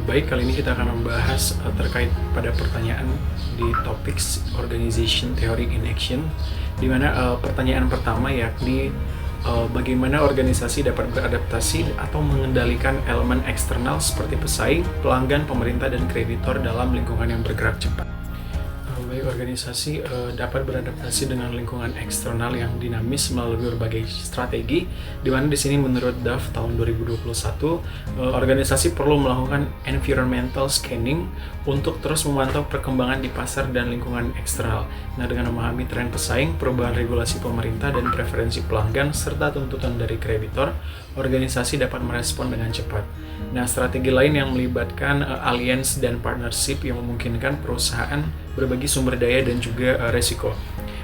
Baik, kali ini kita akan membahas terkait pada pertanyaan di topik Organization Theory in Action, di mana pertanyaan pertama yakni bagaimana organisasi dapat beradaptasi atau mengendalikan elemen eksternal seperti pesaing, pelanggan, pemerintah, dan kreditor dalam lingkungan yang bergerak cepat. Baik, organisasi dapat beradaptasi dengan lingkungan eksternal yang dinamis melalui berbagai strategi, di mana di sini menurut Duff tahun 2021, organisasi perlu melakukan environmental scanning untuk terus memantau perkembangan di pasar dan lingkungan eksternal. Nah, dengan memahami tren pesaing, perubahan regulasi pemerintah, dan preferensi pelanggan, serta tuntutan dari kreditor, organisasi dapat merespon dengan cepat. Nah, strategi lain yang melibatkan alliance dan partnership yang memungkinkan perusahaan berbagi sumber daya dan juga resiko.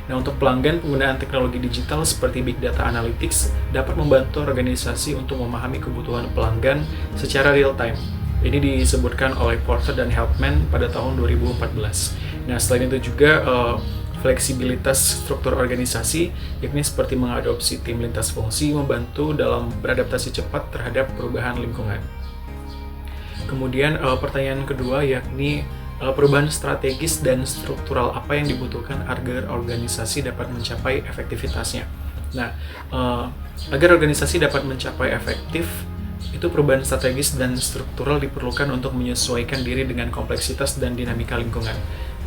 Nah, untuk pelanggan, penggunaan teknologi digital seperti Big Data Analytics dapat membantu organisasi untuk memahami kebutuhan pelanggan secara real time. Ini disebutkan oleh Porter dan Helpman pada tahun 2014. Nah, selain itu juga fleksibilitas struktur organisasi, yakni seperti mengadopsi tim lintas fungsi, membantu dalam beradaptasi cepat terhadap perubahan lingkungan. Kemudian pertanyaan kedua yakni perubahan strategis dan struktural apa yang dibutuhkan agar organisasi dapat mencapai efektivitasnya. Nah, agar organisasi dapat mencapai efektif, itu perubahan strategis dan struktural diperlukan untuk menyesuaikan diri dengan kompleksitas dan dinamika lingkungan.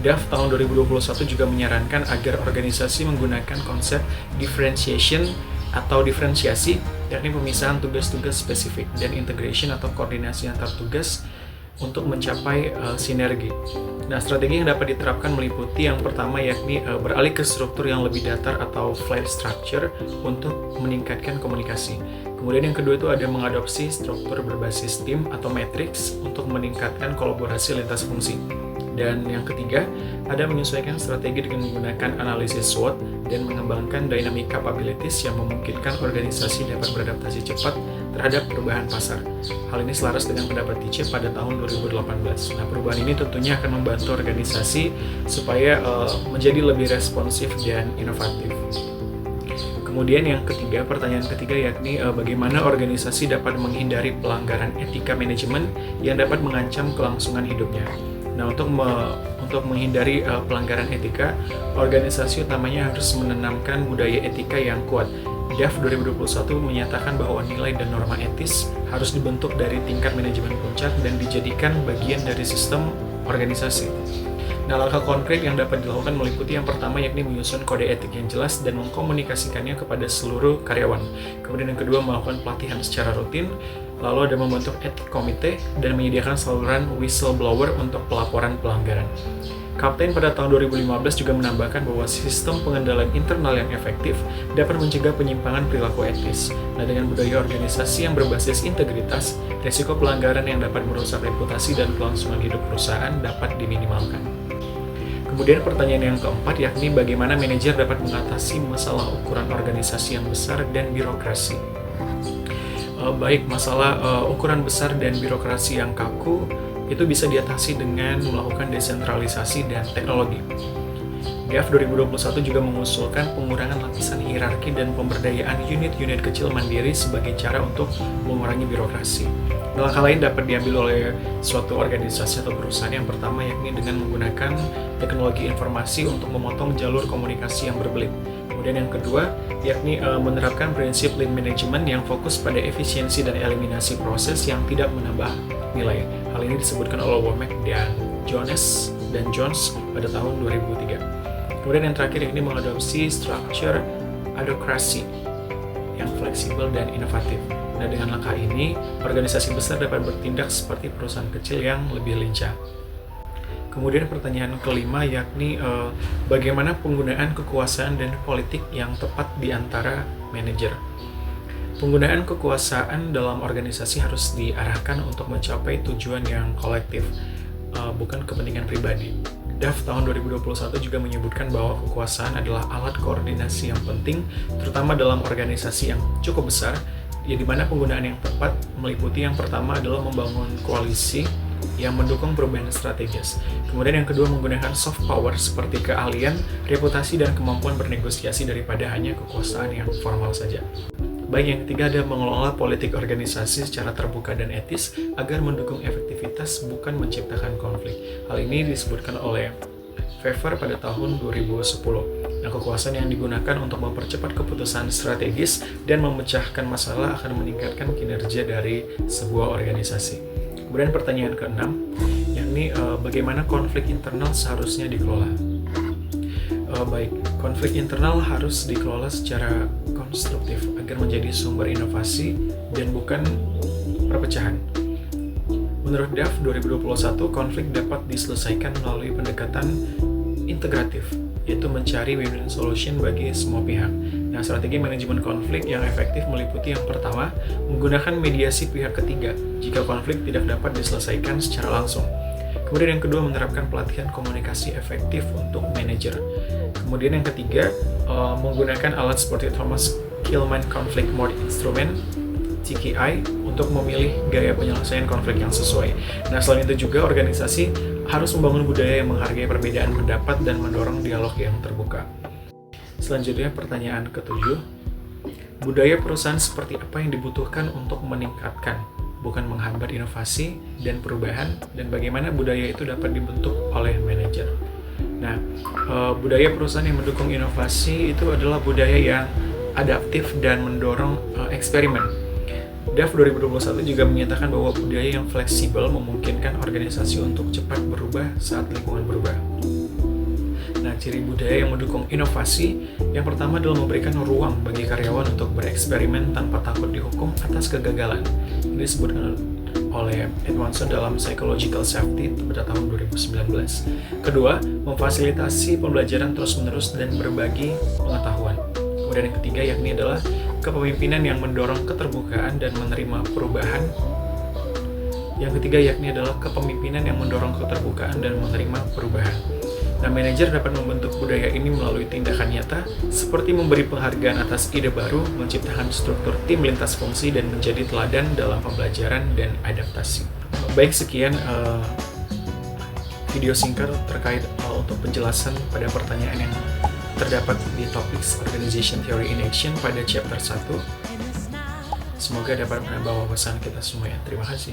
Duff tahun 2021 juga menyarankan agar organisasi menggunakan konsep differentiation atau diferensiasi, yakni pemisahan tugas-tugas spesifik, dan integration atau koordinasi antar tugas untuk mencapai sinergi. Nah, strategi yang dapat diterapkan meliputi yang pertama yakni beralih ke struktur yang lebih datar atau flat structure untuk meningkatkan komunikasi. Kemudian yang kedua itu ada mengadopsi struktur berbasis tim atau matrix untuk meningkatkan kolaborasi lintas fungsi. Dan yang ketiga, ada menyesuaikan strategi dengan menggunakan analisis SWOT dan mengembangkan dynamic capabilities yang memungkinkan organisasi dapat beradaptasi cepat terhadap perubahan pasar. Hal ini selaras dengan pendapat TC pada tahun 2018. Nah, perubahan ini tentunya akan membantu organisasi supaya menjadi lebih responsif dan inovatif. Kemudian yang ketiga, pertanyaan ketiga yakni bagaimana organisasi dapat menghindari pelanggaran etika manajemen yang dapat mengancam kelangsungan hidupnya. Nah, untuk menghindari pelanggaran etika, organisasi utamanya harus menanamkan budaya etika yang kuat. Duff 2021 menyatakan bahwa nilai dan norma etis harus dibentuk dari tingkat manajemen puncak dan dijadikan bagian dari sistem organisasi. Nah, langkah konkret yang dapat dilakukan meliputi yang pertama yakni menyusun kode etik yang jelas dan mengkomunikasikannya kepada seluruh karyawan. Kemudian yang kedua, melakukan pelatihan secara rutin. Lalu ada membentuk etik komite dan menyediakan saluran whistleblower untuk pelaporan pelanggaran. Kapten pada tahun 2015 juga menambahkan bahwa sistem pengendalian internal yang efektif dapat mencegah penyimpangan perilaku etis. Nah, dengan budaya organisasi yang berbasis integritas, risiko pelanggaran yang dapat merusak reputasi dan kelangsungan hidup perusahaan dapat diminimalkan. Kemudian pertanyaan yang keempat yakni bagaimana manajer dapat mengatasi masalah ukuran organisasi yang besar dan birokrasi. Baik, masalah ukuran besar dan birokrasi yang kaku itu bisa diatasi dengan melakukan desentralisasi dan teknologi. Duff 2021 juga mengusulkan pengurangan lapisan hierarki dan pemberdayaan unit-unit kecil mandiri sebagai cara untuk mengurangi birokrasi. Langkah lain dapat diambil oleh suatu organisasi atau perusahaan yang pertama yakni dengan menggunakan teknologi informasi untuk memotong jalur komunikasi yang berbelit. Kemudian yang kedua yakni menerapkan prinsip lean management yang fokus pada efisiensi dan eliminasi proses yang tidak menambah nilai. Hal ini disebutkan oleh Womack dan Jones pada tahun 2003. Kemudian yang terakhir yakni mengadopsi structure adhocracy yang fleksibel dan inovatif. Nah, dengan langkah ini, organisasi besar dapat bertindak seperti perusahaan kecil yang lebih lincah. Kemudian pertanyaan kelima yakni bagaimana penggunaan kekuasaan dan politik yang tepat di antara manajer. Penggunaan kekuasaan dalam organisasi harus diarahkan untuk mencapai tujuan yang kolektif, bukan kepentingan pribadi. Duff tahun 2021 juga menyebutkan bahwa kekuasaan adalah alat koordinasi yang penting, terutama dalam organisasi yang cukup besar, di mana penggunaan yang tepat meliputi yang pertama adalah membangun koalisi yang mendukung perubahan strategis. Kemudian yang kedua menggunakan soft power seperti keahlian, reputasi, dan kemampuan bernegosiasi daripada hanya kekuasaan yang formal saja. Baik, yang ketiga ada mengelola politik organisasi secara terbuka dan etis agar mendukung efektivitas bukan menciptakan konflik. Hal ini disebutkan oleh Pfeffer pada tahun 2010. Nah, kekuasaan yang digunakan untuk mempercepat keputusan strategis dan memecahkan masalah akan meningkatkan kinerja dari sebuah organisasi. Kemudian pertanyaan keenam, yakni bagaimana konflik internal seharusnya dikelola. Baik, konflik internal harus dikelola secara konstruktif agar menjadi sumber inovasi dan bukan perpecahan. Menurut Duff 2021, konflik dapat diselesaikan melalui pendekatan integratif, yaitu mencari win-win solution bagi semua pihak. Nah, strategi manajemen konflik yang efektif meliputi yang pertama, menggunakan mediasi pihak ketiga jika konflik tidak dapat diselesaikan secara langsung. Kemudian yang kedua, menerapkan pelatihan komunikasi efektif untuk manajer. Kemudian yang ketiga, menggunakan alat seperti Thomas Kilmann Conflict Mode Instrument (TKI) untuk memilih gaya penyelesaian konflik yang sesuai. Nah, selain itu juga organisasi harus membangun budaya yang menghargai perbedaan pendapat dan mendorong dialog yang terbuka. Selanjutnya pertanyaan ketujuh, budaya perusahaan seperti apa yang dibutuhkan untuk meningkatkan, bukan menghambat inovasi dan perubahan, dan bagaimana budaya itu dapat dibentuk oleh manajer. Nah, budaya perusahaan yang mendukung inovasi itu adalah budaya yang adaptif dan mendorong eksperimen. Duff 2021 juga menyatakan bahwa budaya yang fleksibel memungkinkan organisasi untuk cepat berubah saat lingkungan berubah. Nah, ciri budaya yang mendukung inovasi, yang pertama adalah memberikan ruang bagi karyawan untuk bereksperimen tanpa takut dihukum atas kegagalan. Ini disebutkan oleh Edmondson dalam Psychological Safety pada tahun 2019. Kedua, memfasilitasi pembelajaran terus-menerus dan berbagi pengetahuan. Kemudian yang ketiga yakni adalah kepemimpinan yang mendorong keterbukaan dan menerima perubahan. Yang ketiga yakni adalah kepemimpinan yang mendorong keterbukaan dan menerima perubahan. Nah, manajer dapat membentuk budaya ini melalui tindakan nyata, seperti memberi penghargaan atas ide baru, menciptakan struktur tim lintas fungsi, dan menjadi teladan dalam pembelajaran dan adaptasi. Baik, sekian video singkat terkait untuk penjelasan pada pertanyaan yang terdapat di topik Organization Theory in Action pada chapter 1. Semoga dapat menambah wawasan kita semua ya. Terima kasih.